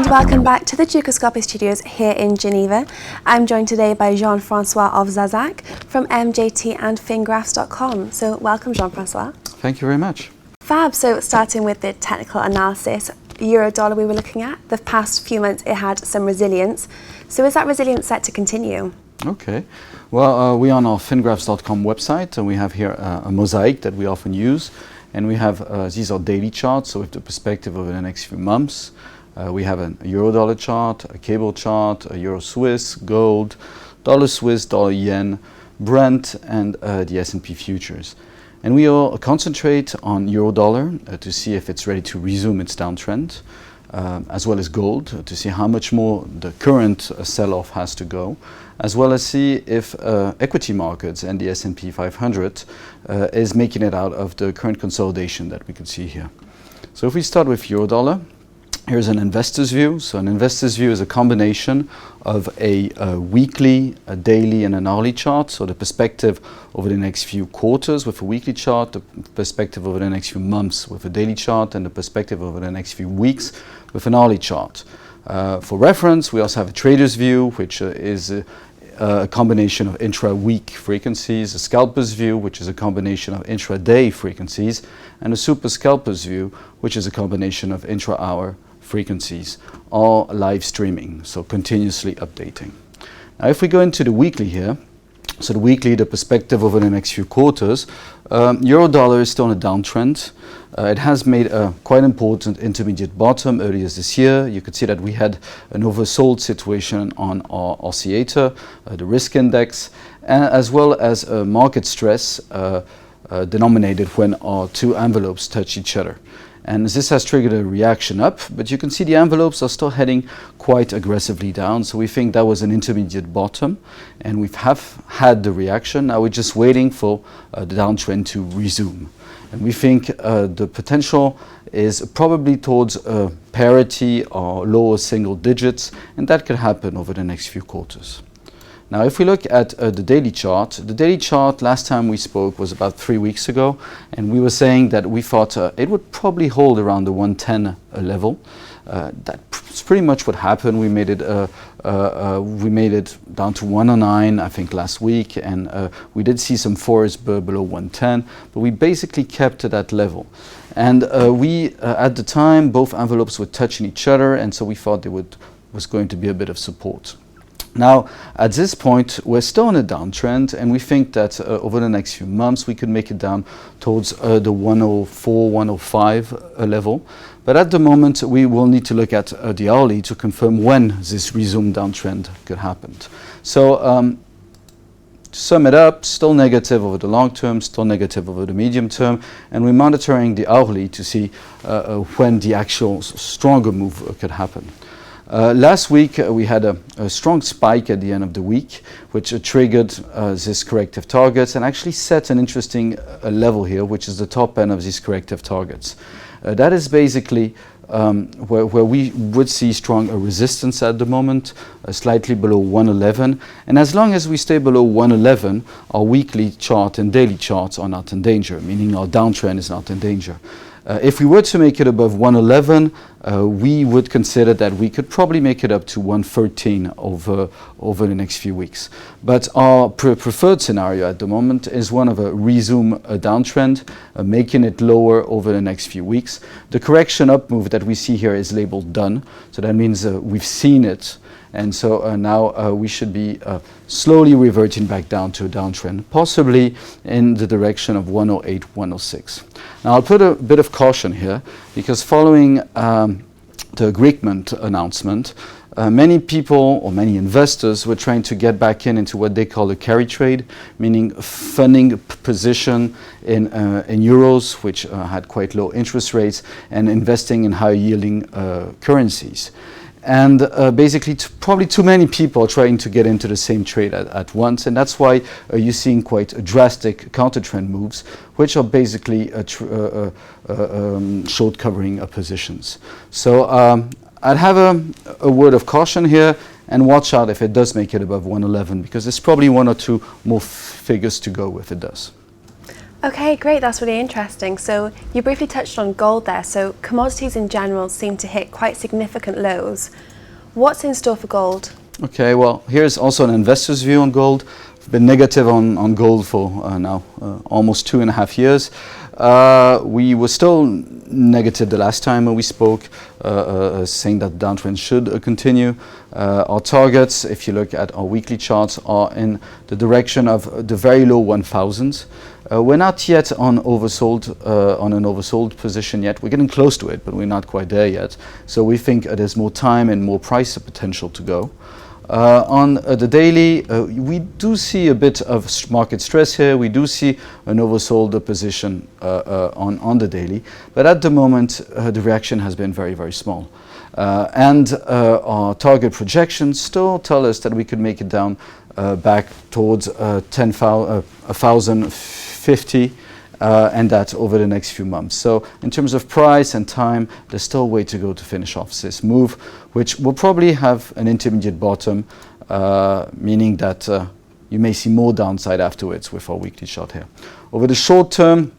and welcome back to the Ducoscopy Studios here in Geneva. I'm joined today by Jean-Francois Owczarczak from MJT and Fingraphs.com. So welcome, Jean-Francois. Thank you very much. Fab. So starting with the technical analysis, euro-dollar we were looking at, the past few months it had some resilience. So is that resilience set to continue? Okay. Well, we're on our Fingraphs.com website, and we have here a mosaic that we often use. And we have, these are daily charts, so with the perspective over the next few months. We have a euro-dollar chart, a cable chart, a euro-Swiss, gold, dollar-Swiss, dollar-yen, Brent, and the S&P futures. And we all concentrate on euro-dollar to see if it's ready to resume its downtrend, as well as gold to see how much more the current sell-off has to go, as well as see if equity markets and the S&P 500 is making it out of the current consolidation that we can see here. So if we start with euro-dollar, here's an investor's view. So an investor's view is a combination of a weekly, a daily, and an hourly chart. So the perspective over the next few quarters with a weekly chart, the perspective over the next few months with a daily chart, and the perspective over the next few weeks with an hourly chart. For reference, we also have a trader's view, which is a combination of intra-week frequencies, a scalper's view, which is a combination of intra-day frequencies, and a super scalper's view, which is a combination of intra-hour frequencies, all live streaming, so continuously updating. Now if we go into the weekly here, so the weekly, the perspective over the next few quarters, euro-dollar is still on a downtrend. It has made a quite important intermediate bottom earlier this year. You could see that we had an oversold situation on our oscillator, the risk index, as well as market stress denominated when our two envelopes touch each other. And this has triggered a reaction up, but you can see the envelopes are still heading quite aggressively down. So we think that was an intermediate bottom, and we have had the reaction. Now we're just waiting for the downtrend to resume. And we think the potential is probably towards parity or lower single digits, and that could happen over the next few quarters. Now if we look at the daily chart last time we spoke was about 3 weeks ago, and we were saying that we thought it would probably hold around the 110 level. That's pretty much what happened. We made it down to 109, I think, last week, and we did see some forwards below 110, but we basically kept at that level. And we, at the time, both envelopes were touching each other, and so we thought there was going to be a bit of support. Now, at this point, we're still in a downtrend, and we think that over the next few months, we could make it down towards the 104, 105 level. But at the moment, we will need to look at the hourly to confirm when this resumed downtrend could happen. So, to sum it up, still negative over the long term, still negative over the medium term, and we're monitoring the hourly to see when the actual stronger move could happen. Last week we had a strong spike at the end of the week, which triggered this corrective targets and actually set an interesting level here, which is the top end of these corrective targets. That is basically where we would see strong resistance at the moment, slightly below 111. And as long as we stay below 111, our weekly chart and daily charts are not in danger, meaning our downtrend is not in danger. If we were to make it above 111, we would consider that we could probably make it up to 113 over the next few weeks. But our preferred scenario at the moment is one of a resume downtrend, making it lower over the next few weeks. The correction up move that we see here is labeled done, so that means we've seen it. And so now we should be slowly reverting back down to a downtrend, possibly in the direction of 108, 106. Now I'll put a bit of caution here, because following the agreement announcement, many people or many investors were trying to get back into what they call a carry trade, meaning funding position in euros, which had quite low interest rates, and investing in high yielding currencies. And basically probably too many people are trying to get into the same trade at once, and that's why you're seeing quite drastic counter-trend moves, which are basically short covering positions. So I'd have a word of caution here, and watch out if it does make it above 111, because there's probably one or two more figures to go if it does. Okay, great. That's really interesting. So you briefly touched on gold there. So commodities in general seem to hit quite significant lows. What's in store for gold? Okay, well, here's also an investor's view on gold. I've been negative on gold for now almost 2.5 years. We were still negative the last time we spoke, saying that downtrend should continue. Our targets, if you look at our weekly charts, are in the direction of the very low 1000s. We're not yet on an oversold position yet. We're getting close to it, but we're not quite there yet. So we think there's more time and more price potential to go. On the daily, we do see a bit of market stress here. We do see an oversold position on the daily, but at the moment the reaction has been very, very small. And our target projections still tell us that we could make it down back towards 10,050. And that over the next few months. So in terms of price and time, there's still a way to go to finish off this move, which will probably have an intermediate bottom, meaning that you may see more downside afterwards with our weekly chart here. Over the short term,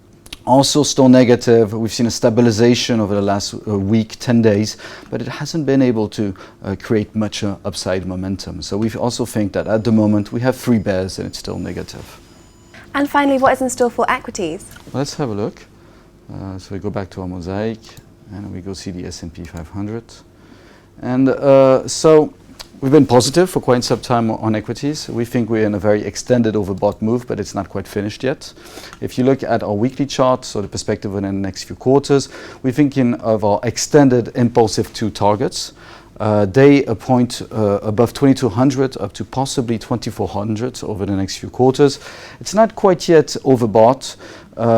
also still negative. We've seen a stabilization over the last week, 10 days, but it hasn't been able to create much upside momentum. So we also think that at the moment we have 3 bears and it's still negative. And finally, what is in store for equities? Well, let's have a look. So we go back to our mosaic and we go see the S&P 500. And so we've been positive for quite some time on equities. We think we're in a very extended overbought move, but it's not quite finished yet. If you look at our weekly chart, so the perspective in the next few quarters, we're thinking of our extended impulsive 2 targets. They point above 2200 up to possibly 2400 over the next few quarters. It's not quite yet overbought.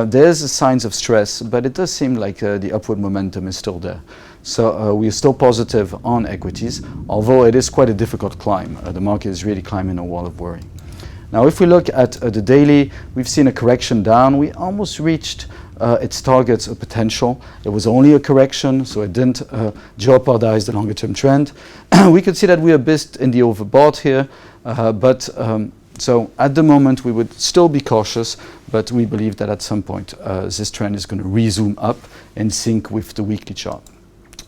There's signs of stress, but it does seem like the upward momentum is still there. So we are still positive on equities, although it is quite a difficult climb. The market is really climbing a wall of worry. Now, if we look at the daily, we've seen a correction down. We almost reached its targets of potential. It was only a correction, so it didn't jeopardize the longer term trend. We could see that we are a bit in the overbought here, so at the moment we would still be cautious, but we believe that at some point this trend is going to resume up in sync with the weekly chart.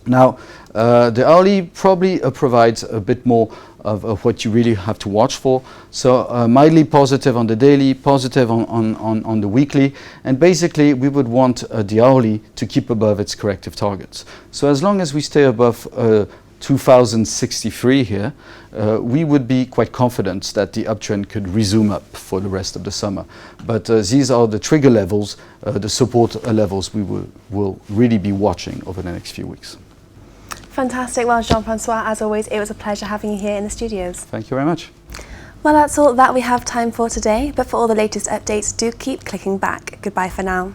Now, the hourly probably provides a bit more of what you really have to watch for. So mildly positive on the daily, positive on the weekly, and basically we would want the hourly to keep above its corrective targets. So as long as we stay above 2063 here, we would be quite confident that the uptrend could resume up for the rest of the summer. But these are the trigger levels, the support levels we will really be watching over the next few weeks. Fantastic. Well, Jean-Francois, as always, it was a pleasure having you here in the studios. Thank you very much. Well, that's all that we have time for today, but for all the latest updates, do keep clicking back. Goodbye for now.